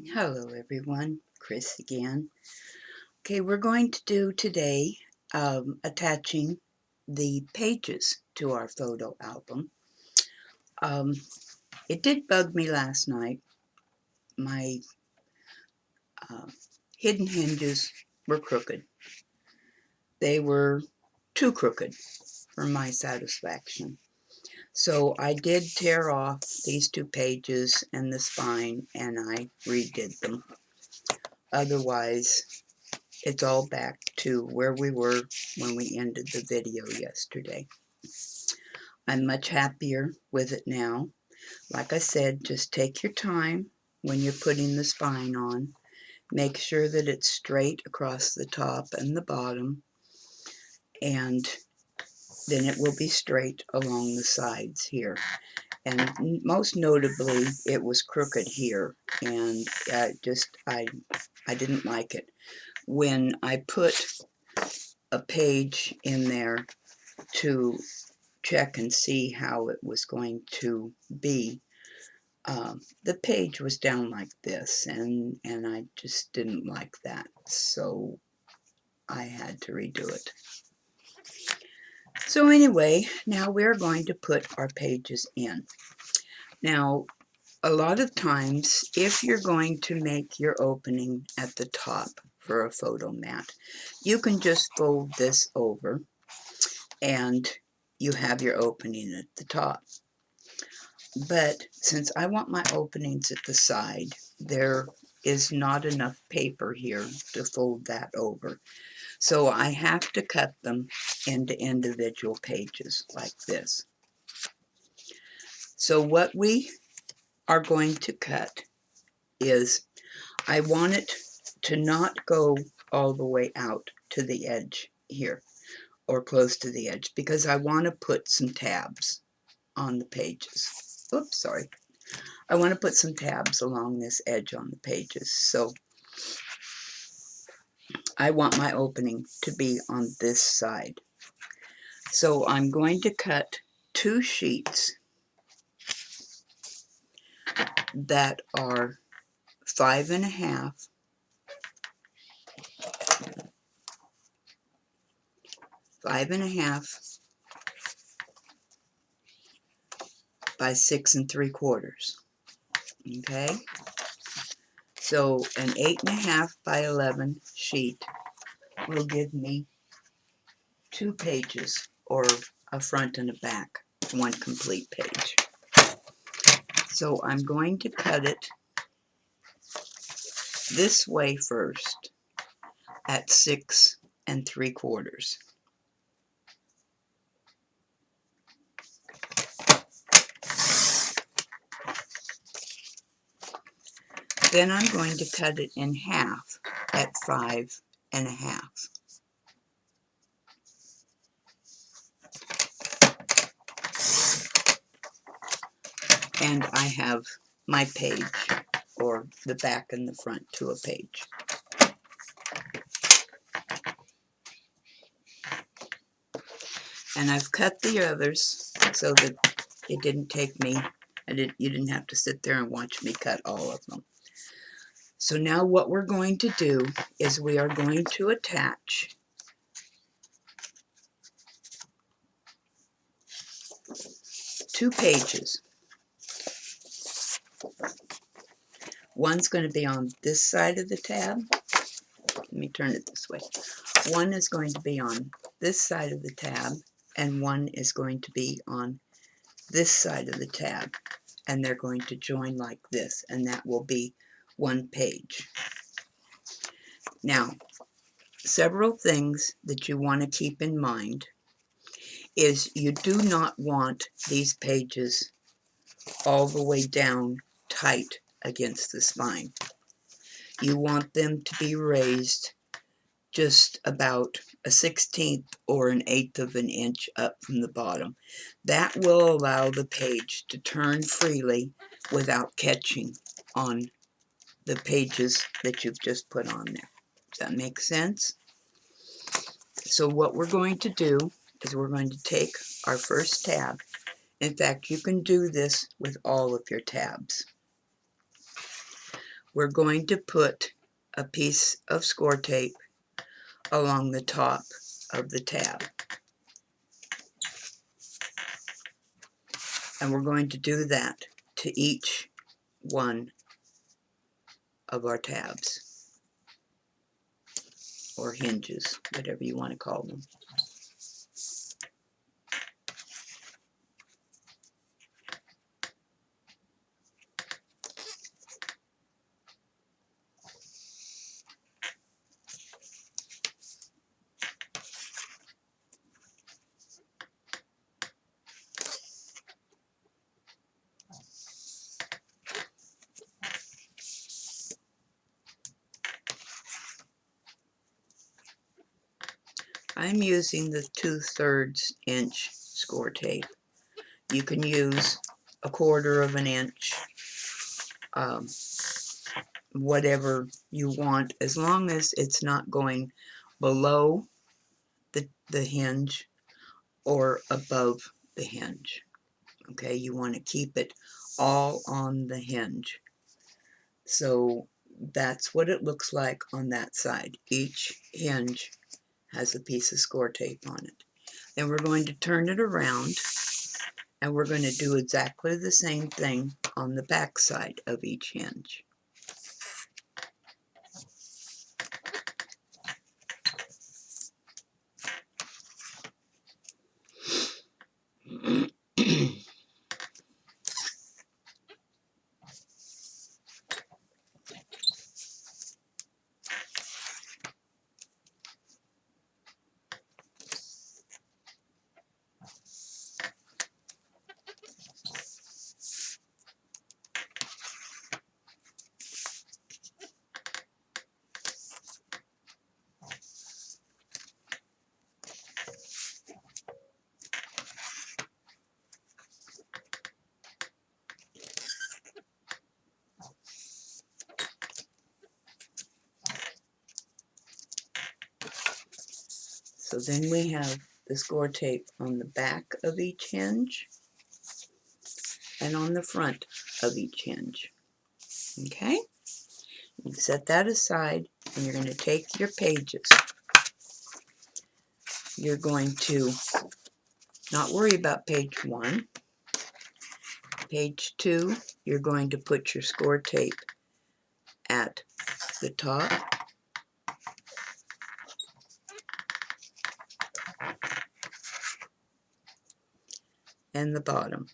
Hello everyone, Chris again. Okay, we're going to do today attaching the pages to our photo album. Um, it did bug me last night. My uh, hidden hinges were crooked. They were too crooked for my satisfaction. So I did tear off these two pages and the spine and I redid them. Otherwise, it's all back to where we were when we ended the video yesterday. I'm much happier with it now. Like I said, just take your time when you're putting the spine on. Make sure that it's straight across the top and the bottom, and then it will be straight along the sides here. And most notably, it was crooked here, and I didn't like it. When I put a page in there to check and see how it was going to be, the page was down like this, and I just didn't like that, so I had to redo it. So anyway, now we're going to put our pages in. Now, a lot of times, if you're going to make your opening at the top for a photo mat, you can just fold this over and you have your opening at the top. But since I want my openings at the side, there is not enough paper here to fold that over. So I have to cut them into individual pages like this. So what we are going to cut is, I want it to not go all the way out to the edge here, or close to the edge, because I want to put some tabs on the pages. Oops, sorry. I want to put some tabs along this edge on the pages. So I want my opening to be on this side. So I'm going to cut two sheets that are 5.5 by 6 3/4. Okay, so an 8.5 by 11 sheet will give me two pages, or a front and a back, one complete page. So I'm going to cut it this way first at 6 3/4. Then I'm going to cut it in half at 5.5. And I have my page, or the back and the front to a page. And I've cut the others so that it didn't take me, you didn't have to sit there and watch me cut all of them. So now what we're going to do is we are going to attach two pages. One's going to be on this side of the tab. Let me turn it this way. One is going to be on this side of the tab, and one is going to be on this side of the tab, and they're going to join like this, and that will be one page. Now, several things that you want to keep in mind is you do not want these pages all the way down tight against the spine. You want them to be raised just about a 1/16 or an 1/8 of an inch up from the bottom. That will allow the page to turn freely without catching on the pages that you've just put on there. Does that make sense? So what we're going to do is we're going to take our first tab. In fact, you can do this with all of your tabs. we're going to put a piece of score tape along the top of the tab. And we're going to do that to each one of our tabs, or hinges, whatever you want to call them. I'm using the 2/3 inch score tape. You can use 1/4 of an inch, whatever you want, as long as it's not going below the hinge or above the hinge. Okay, you want to keep it all on the hinge. So that's what it looks like on that side. Each hinge has a piece of score tape on it. Then we're going to turn it around, and we're going to do exactly the same thing on the back side of each hinge. So then we have the score tape on the back of each hinge and on the front of each hinge. Okay? You set that aside, and you're going to take your pages. You're going to not worry about page 1. Page 2, you're going to put your score tape at the top and the bottom.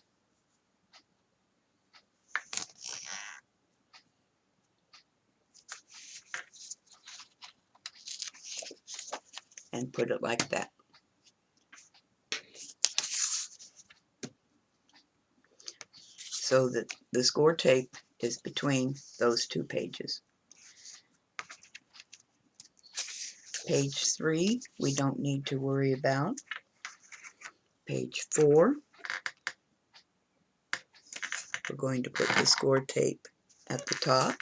And put it like that. So that the score tape is between those two pages. Page 3, we don't need to worry about. Page 4, we're going to put the score tape at the top.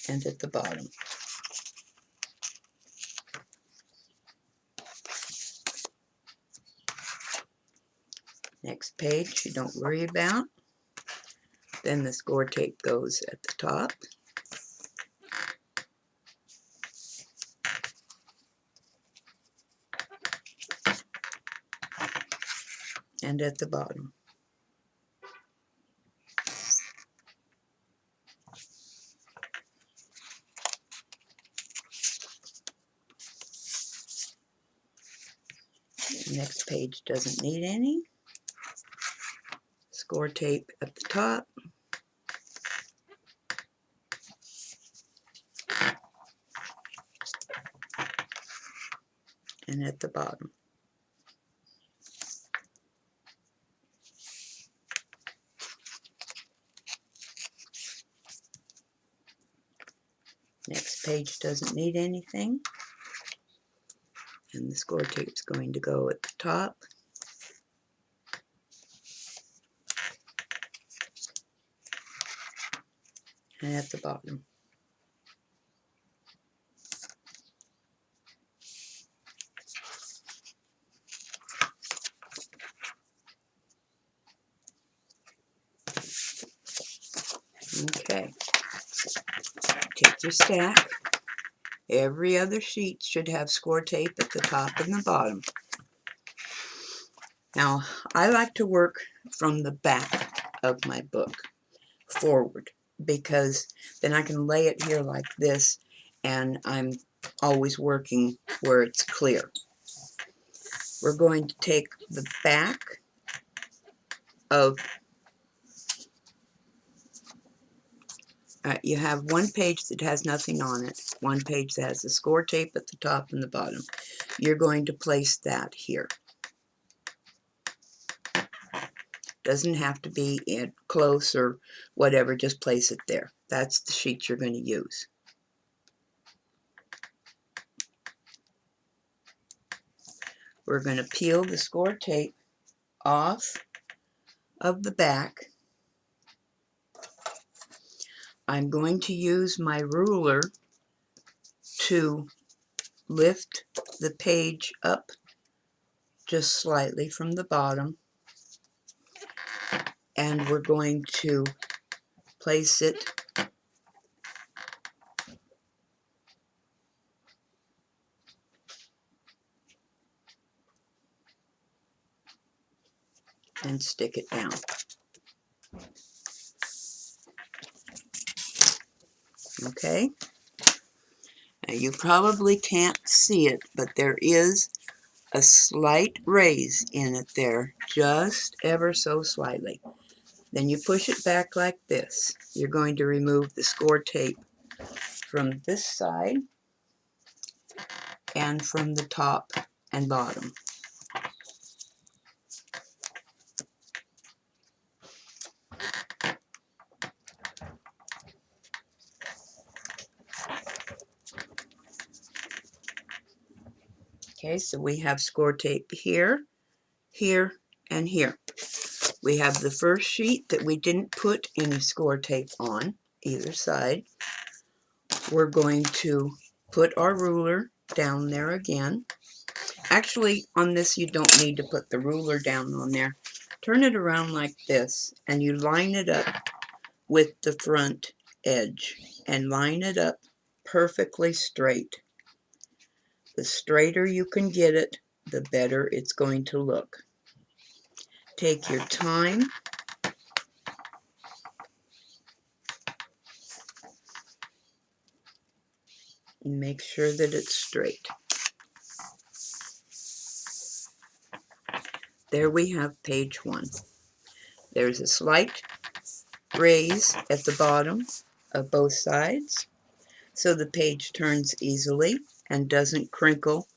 And at the bottom. Next page, you don't worry about. Then the score tape goes at the top. And at the bottom. Next page doesn't need any. Score tape at the top. And at the bottom. Next page doesn't need anything. And the score tape's going to go at the top. And at the bottom. Okay, take your stack. Every other sheet should have score tape at the top and the bottom. Now, I like to work from the back of my book forward, because then I can lay it here like this, and I'm always working where it's clear. We're going to take the back of, you have one page that has nothing on it, one page that has the score tape at the top and the bottom. You're going to place that here. Doesn't have to be close or whatever, just place it there. That's the sheet you're going to use. We're going to peel the score tape off of the back. I'm going to use my ruler to lift the page up just slightly from the bottom, and we're going to place it and stick it down. Okay? Now you probably can't see it, but there is a slight raise in it there, just ever so slightly. Then you push it back like this. You're going to remove the score tape from this side and from the top and bottom. Okay, so we have score tape here, here, and here. We have the first sheet that we didn't put any score tape on either side. We're going to put our ruler down there again. Actually, on this you don't need to put the ruler down on there. Turn it around like this, and you line it up with the front edge, and line it up perfectly straight. The straighter you can get it, the better it's going to look. Take your time. And make sure that it's straight. There we have page 1. There's a slight raise at the bottom of both sides, so the page turns easily and doesn't crinkle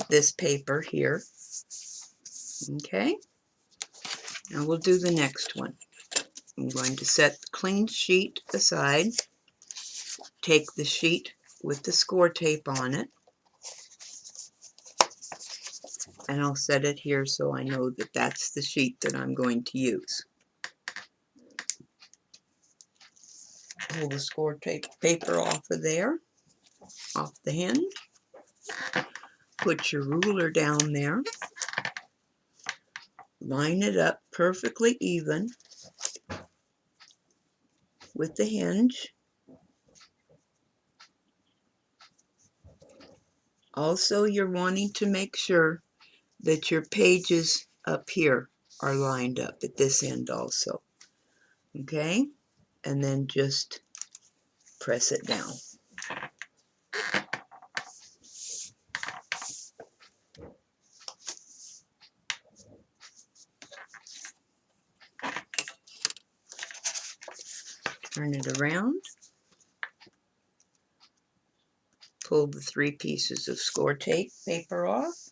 this paper here. Okay, now we'll do the next one. I'm going to set the clean sheet aside, take the sheet with the score tape on it, and I'll set it here so I know that that's the sheet that I'm going to use. Pull the score tape paper off of there, off the hinge. Put your ruler down there. Line it up perfectly even with the hinge. Also, you're wanting to make sure that your pages up here are lined up at this end also. Okay? And then just press it down. Turn it around. Pull the 3 pieces of score tape paper off.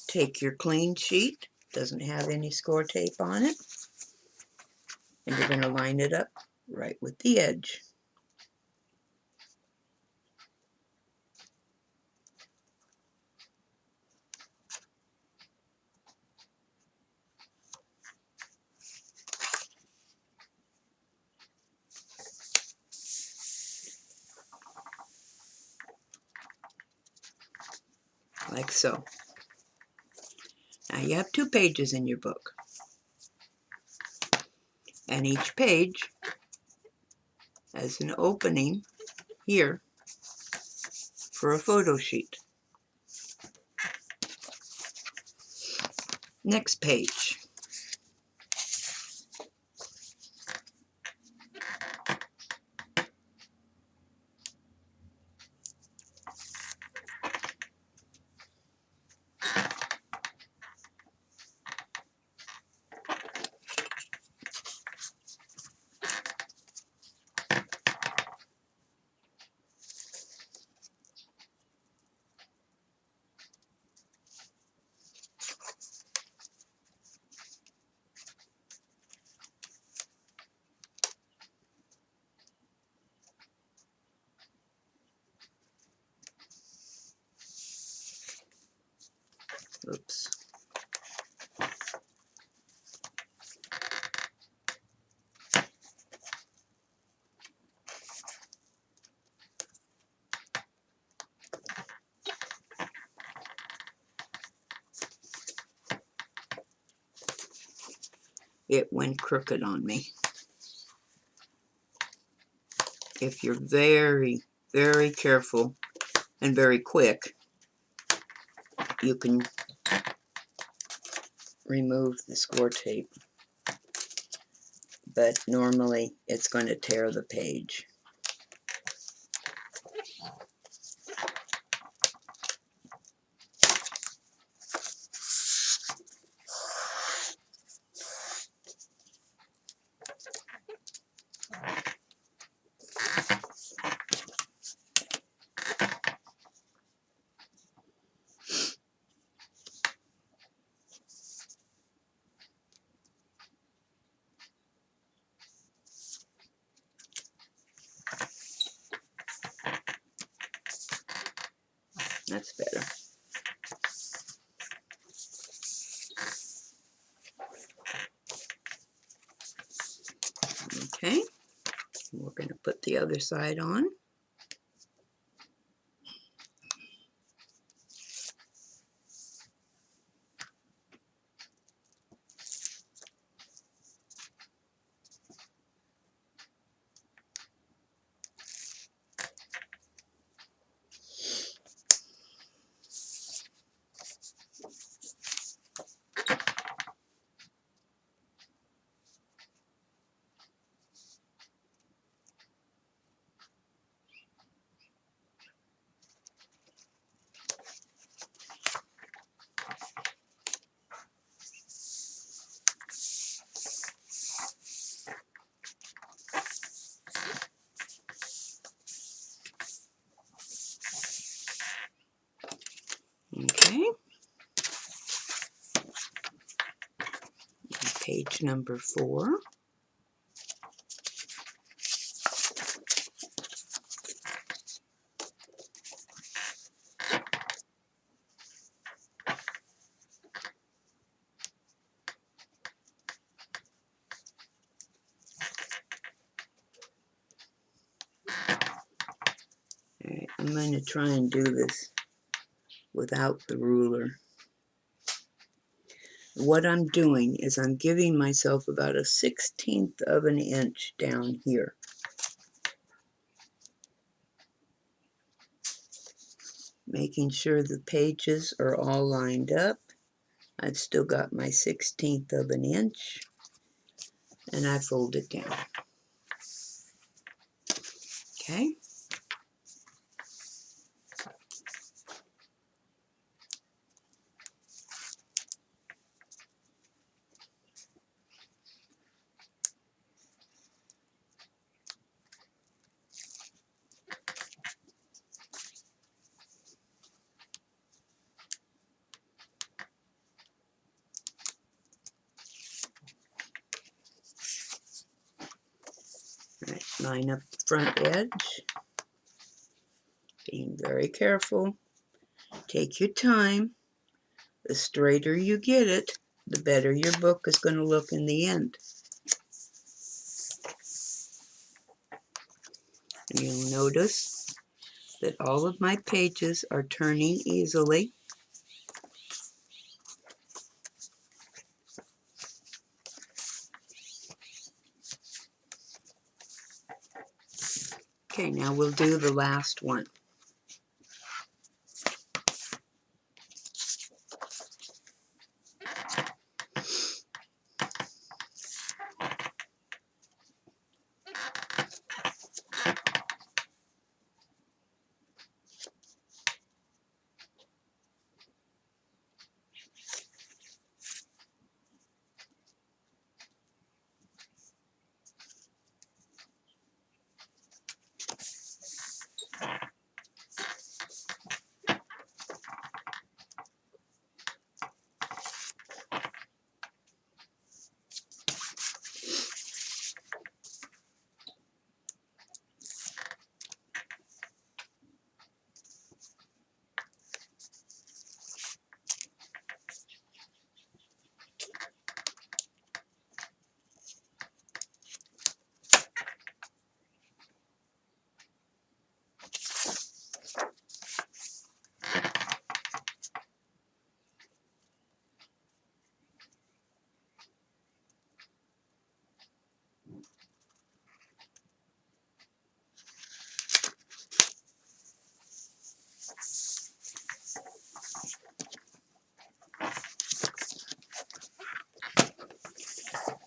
Take your clean sheet, doesn't have any score tape on it, and you're going to line it up right with the edge. like so. Now you have 2 pages in your book, and each page has an opening here for a photo sheet. Next page. Oops. It went crooked on me. If you're very, very careful and very quick, you can remove the score tape. But normally it's going to tear the page. That's better. Okay, we're going to put the other side on. Okay. Page number 4. Alright, I'm going to try and do this without the ruler. What I'm doing is I'm giving myself about a 1/16 of an inch down here. Making sure the pages are all lined up. I've still got my 1/16 of an inch, and I fold it down. Okay. Right, line up the front edge, being very careful. Take your time. The straighter you get it, the better your book is going to look in the end. And you'll notice that all of my pages are turning easily. Okay, now we'll do the last one.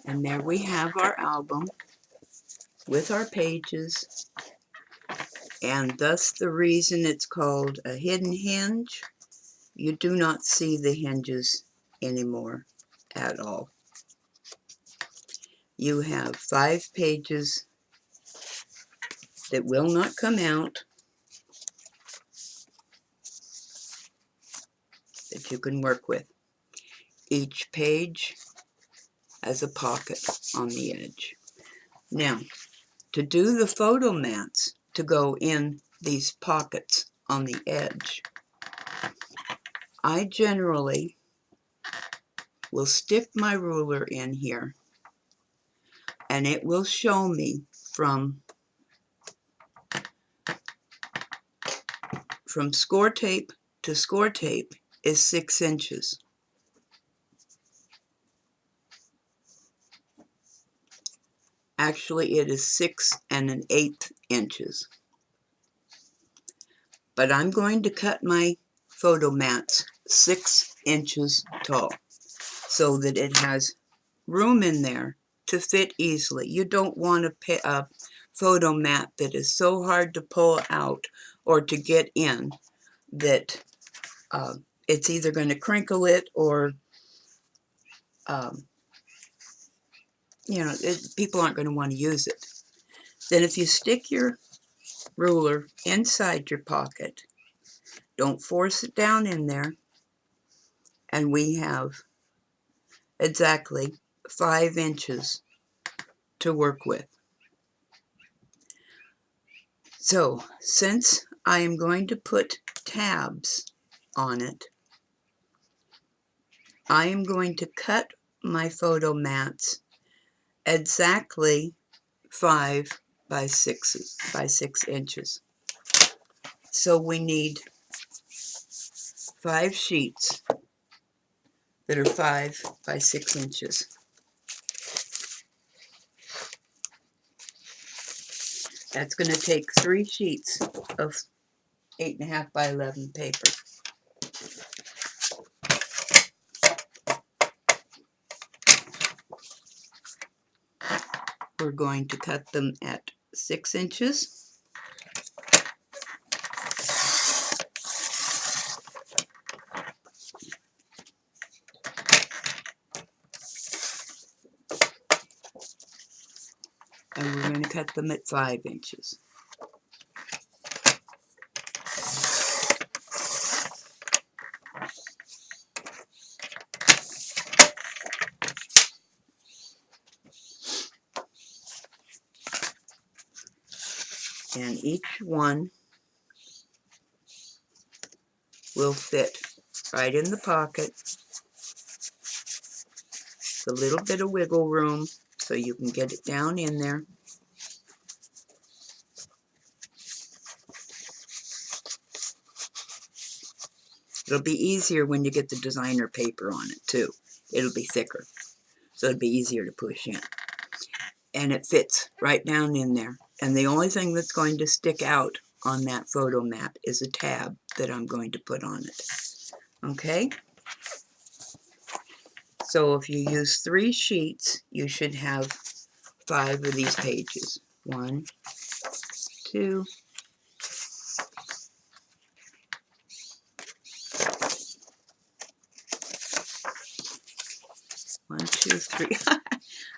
And there we have our album with our pages, and thus the reason it's called a hidden hinge. You do not see the hinges anymore at all. You have 5 pages that will not come out that you can work with. Each page has a pocket on the edge. Now, to do the photo mats to go in these pockets on the edge, I generally will stick my ruler in here, and it will show me from score tape to score tape is 6 inches. Actually, it is 6 1/8 inches. But I'm going to cut my photo mats 6 inches tall so that it has room in there to fit easily. You don't want a photo mat that is so hard to pull out or to get in that it's either going to crinkle it or people aren't going to want to use it. Then if you stick your ruler inside your pocket, don't force it down in there, and we have exactly 5 inches to work with. So since I am going to put tabs on it, I am going to cut my photo mats exactly 5 by 6 inches. So we need 5 sheets that are 5 by 6 inches. That's going to take 3 sheets of 8.5 by 11 paper. We're going to cut them at 6 inches. And we're going to cut them at 5 inches. And each one will fit right in the pocket. A little bit of wiggle room so you can get it down in there. It'll be easier when you get the designer paper on it too. It'll be thicker, so it'll be easier to push in. And it fits right down in there. And the only thing that's going to stick out on that photo map is a tab that I'm going to put on it. Okay? So if you use 3 sheets, you should have 5 of these pages. 1, 2, 1, 2, 3.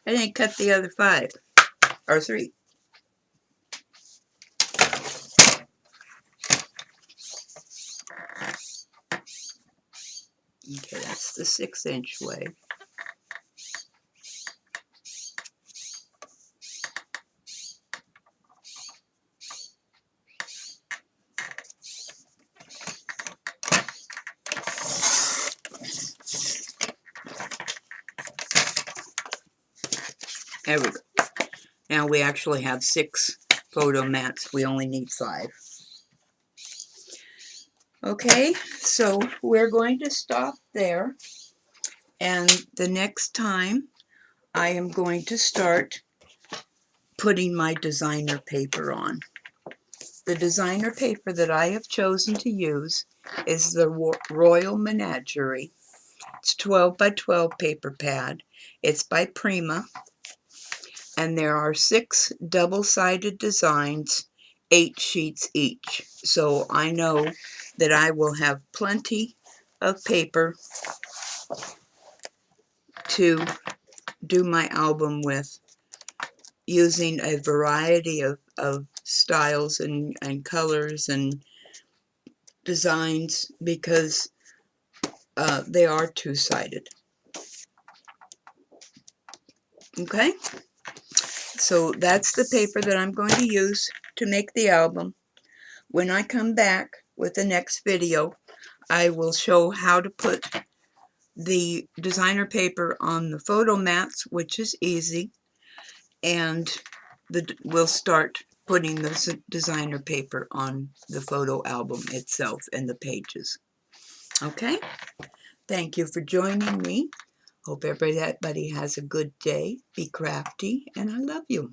I didn't cut the other 5 or 3. Okay, that's the 6-inch way. There we go. Now we actually have 6 photo mats. We only need 5. Okay, so we're going to stop there. And the next time I am going to start putting my designer paper on. The designer paper that I have chosen to use is the Royal Menagerie. It's 12 by 12 paper pad. It's by Prima. And there are 6 double-sided designs, 8 sheets each. So I know that I will have plenty of paper to do my album with, using a variety of styles and colors and designs, because they are 2-sided. Okay? So that's the paper that I'm going to use to make the album. When I come back with the next video, I will show how to put the designer paper on the photo mats, which is easy, and we'll start putting the designer paper on the photo album itself and the pages. Okay? Thank you for joining me. Hope everybody has a good day. Be crafty, and I love you.